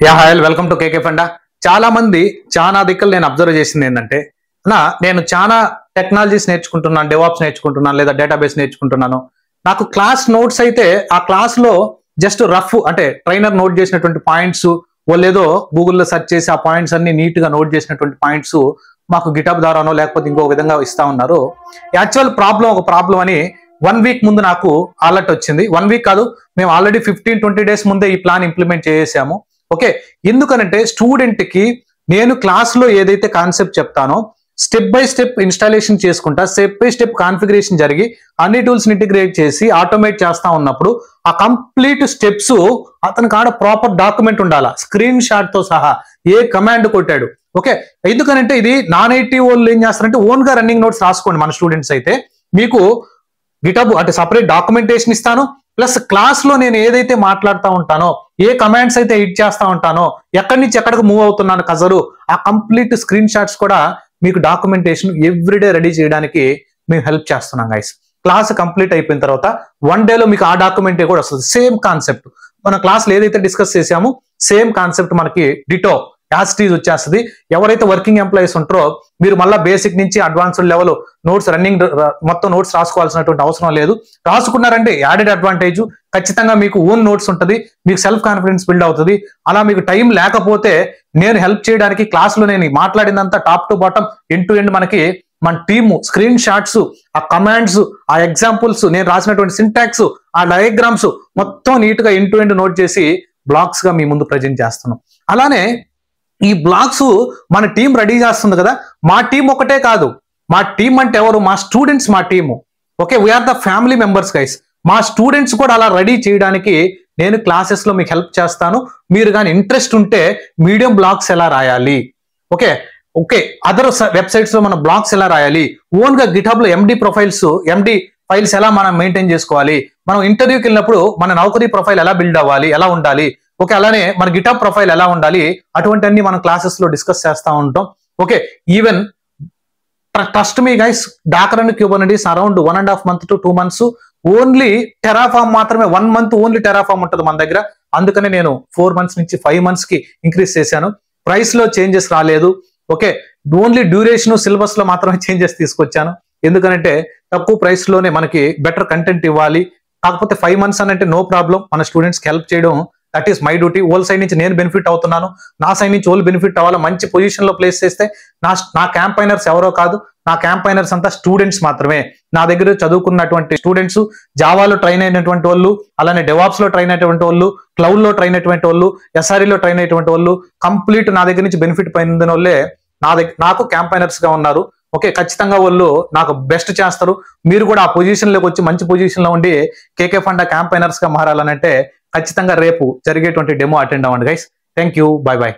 Yeah hi welcome to KK funda. చాలా మంది చాలా దిక్కులు నేను అబ్జర్వ్ చేసింది ఏంటంటే నేను చాలా టెక్నాలజీస్ నేర్చుకుంటున్నాను, డెవాప్స్ నేర్చుకుంటున్నాను, లేదా డేటాబేస్ నేర్చుకుంటున్నాను. నాకు క్లాస్ నోట్స్ అయితే ఆ క్లాస్ లో జస్ట్ రఫ్ అంటే ట్రైనర్ నోట్ చేసినటువంటి పాయింట్స్ వాళ్ళు ఏదో గూగుల్లో సెర్చ్ చేసి ఆ పాయింట్స్ అన్ని నీట్ గా నోట్ చేసినటువంటి పాయింట్స్ మాకు గిటప్ ద్వారానో లేకపోతే ఇంకో విధంగా ఇస్తా ఉన్నారు. యాక్చువల్ ఒక ప్రాబ్లం అని 1 వీక్ ముందు నాకు అలర్ట్ వచ్చింది. 1 వీక్ కాదు, మేము ఆల్రెడీ 15-20 డేస్ ముందే ఈ ప్లాన్ ఇంప్లిమెంట్ చేసాము. ఓకే, ఎందుకనంటే స్టూడెంట్ కి నేను క్లాస్ లో ఏదైతే కాన్సెప్ట్ చెప్తానో స్టెప్ బై స్టెప్ ఇన్స్టాలేషన్ చేసుకుంటా, స్టెప్ బై స్టెప్ కాన్ఫిగరేషన్ జరిగి అన్ని టూల్స్ ఇంటిగ్రేట్ చేసి ఆటోమేట్ చేస్తా ఉన్నప్పుడు ఆ కంప్లీట్ స్టెప్స్ అతని కాడ ప్రాపర్ డాక్యుమెంట్ ఉండాలా, స్క్రీన్ షాట్ తో సహా ఏ కమాండ్ కొట్టాడు. ఓకే, ఎందుకనంటే ఇది నాన్ ఐటీ వాళ్ళు ఏం చేస్తారంటే ఓన్ గా రన్నింగ్ నోట్స్ రాసుకోండి. మన స్టూడెంట్స్ అయితే మీకు గిటబ్ అంటే సపరేట్ డాక్యుమెంటేషన్ ఇస్తాను, ప్లస్ క్లాస్ లో నేను ఏదైతే మాట్లాడుతూ ఉంటానో, ఏ కమాండ్స్ అయితే హిట్ చేస్తా ఉంటానో, ఎక్కడి నుంచి ఎక్కడికి మూవ్ అవుతున్నాను కజరు, ఆ కంప్లీట్ స్క్రీన్ షాట్స్ కూడా మీకు డాక్యుమెంటేషన్ ఎవ్రీడే రెడీ చేయడానికి మేము హెల్ప్ చేస్తున్నాం గైస్. క్లాస్ కంప్లీట్ అయిపోయిన తర్వాత 1 డేలో మీకు ఆ డాక్యుమెంటే కూడా వస్తుంది. సేమ్ కాన్సెప్ట్ మన క్లాస్లో ఏదైతే డిస్కస్ చేసామో సేమ్ కాన్సెప్ట్ మనకి డిటో యాసిటీస్ వచ్చేస్తుంది. ఎవరైతే వర్కింగ్ ఎంప్లాయీస్ ఉంటారో మీరు మళ్ళీ బేసిక్ నుంచి అడ్వాన్స్డ్ లెవెల్ నోట్స్ రన్నింగ్ మొత్తం నోట్స్ రాసుకోవాల్సినటువంటి అవసరం లేదు. రాసుకున్నారంటే యాడెడ్ అడ్వాంటేజ్, ఖచ్చితంగా మీకు ఓన్ నోట్స్ ఉంటుంది, మీకు సెల్ఫ్ కాన్ఫిడెన్స్ బిల్డ్ అవుతుంది. అలా మీకు టైం లేకపోతే నేను హెల్ప్ చేయడానికి క్లాస్లో నేను మాట్లాడిందంతా top to bottom end to end మనకి మన టీము స్క్రీన్ షాట్స్, ఆ కమాండ్స్, ఆ ఎగ్జాంపుల్స్, నేను రాసినటువంటి సింటాక్స్, ఆ డయాగ్రామ్స్ మొత్తం నీట్ గా ఎండ్ టు ఎండ్ నోట్ చేసి బ్లాగ్స్ గా మీ ముందు ప్రజెంట్ చేస్తున్నాం. అలానే ఈ బ్లాగ్స్ మన టీం రెడీ చేస్తుంది కదా. మా టీం ఒకటే కాదు, మా టీం అంటే ఎవరు? మా స్టూడెంట్స్ మా team. Okay, we are the family members guys. మా స్టూడెంట్స్ కూడా అలా రెడీ చేయడానికి నేను క్లాసెస్ లో మీకు హెల్ప్ చేస్తాను. మీరు కానీ ఇంట్రెస్ట్ ఉంటే మీడియం బ్లాగ్స్ ఎలా రాయాలి, ఓకే ఓకే అదర్ వెబ్సైట్స్ లో మన బ్లాగ్స్ ఎలా రాయాలి, ఓన్ గా గిటబ్ లో ఎండి ఫైల్స్ ఎలా మనం మెయింటైన్ చేసుకోవాలి, మనం ఇంటర్వ్యూకి వెళ్ళినప్పుడు మన నౌకరీ ప్రొఫైల్ ఎలా బిల్డ్ అవ్వాలి, ఎలా ఉండాలి, ఓకే అలానే మన గిటబ్ ప్రొఫైల్ ఎలా ఉండాలి, అటువంటి అన్ని మనం క్లాసెస్ లో డిస్కస్ చేస్తూ ఉంటాం. Okay, even trust me guys, Dakar and Kubernetes around 1.5 months to 2 months only Terraform మాత్రమే. 1 month ఓన్లీ టెరాఫామ్ ఉంటుంది మన దగ్గర. అందుకనే నేను 4 months నుంచి 5 months కి ఇంక్రీజ్ చేశాను. ప్రైస్ లో చేంజెస్ రాలేదు. ఓకే, ఓన్లీ డ్యూరేషన్ సిలబస్ లో మాత్రమే చేంజెస్ తీసుకొచ్చాను. ఎందుకంటే తక్కువ ప్రైస్ లోనే మనకి బెటర్ కంటెంట్ ఇవ్వాలి. కాకపోతే 5 months అని అంటే నో ప్రాబ్లం, మన స్టూడెంట్స్ కి హెల్ప్ చేయడం that is my duty. Whole side నుంచి నేను బెనిఫిట్ అవుతున్నాను, నా సైడ్ నుంచి ఓల్ బెనిఫిట్ అవ్వాలి. మంచి పొజిషన్ లో ప్లేస్ చేస్తే నా క్యాంపైనర్స్ ఎవరో కాదు, నా క్యాంపైనర్స్ అంతా స్టూడెంట్స్ మాత్రమే. నా దగ్గర చదువుకున్నటువంటి స్టూడెంట్స్, జావాలో ట్రైన్ అయినటువంటి వాళ్ళు, అలానే డెవాప్స్ లో ట్రైన్ అయినటువంటి వాళ్ళు, క్లౌడ్ లో ట్రైన్ అయినటువంటి వాళ్ళు, ఎస్ఆర్ఈలో ట్రైన్ అయినటువంటి వాళ్ళు, కంప్లీట్ నా దగ్గర నుంచి బెనిఫిట్ పొందిన వాళ్ళే నాకు క్యాంపైనర్స్ గా ఉన్నారు. ఓకే, ఖచ్చితంగా వాళ్ళు నాకు బెస్ట్ చేస్తారు. మీరు కూడా ఆ పొజిషన్ లోకి వచ్చి మంచి పొజిషన్ లో ఉండి కేకే ఫండా క్యాంపైనర్స్ గా మారాలనంటే ఖచ్చితంగా రేపు జరిగేటువంటి డెమో అటెండ్ అవ్వండి guys. Thank you, by by.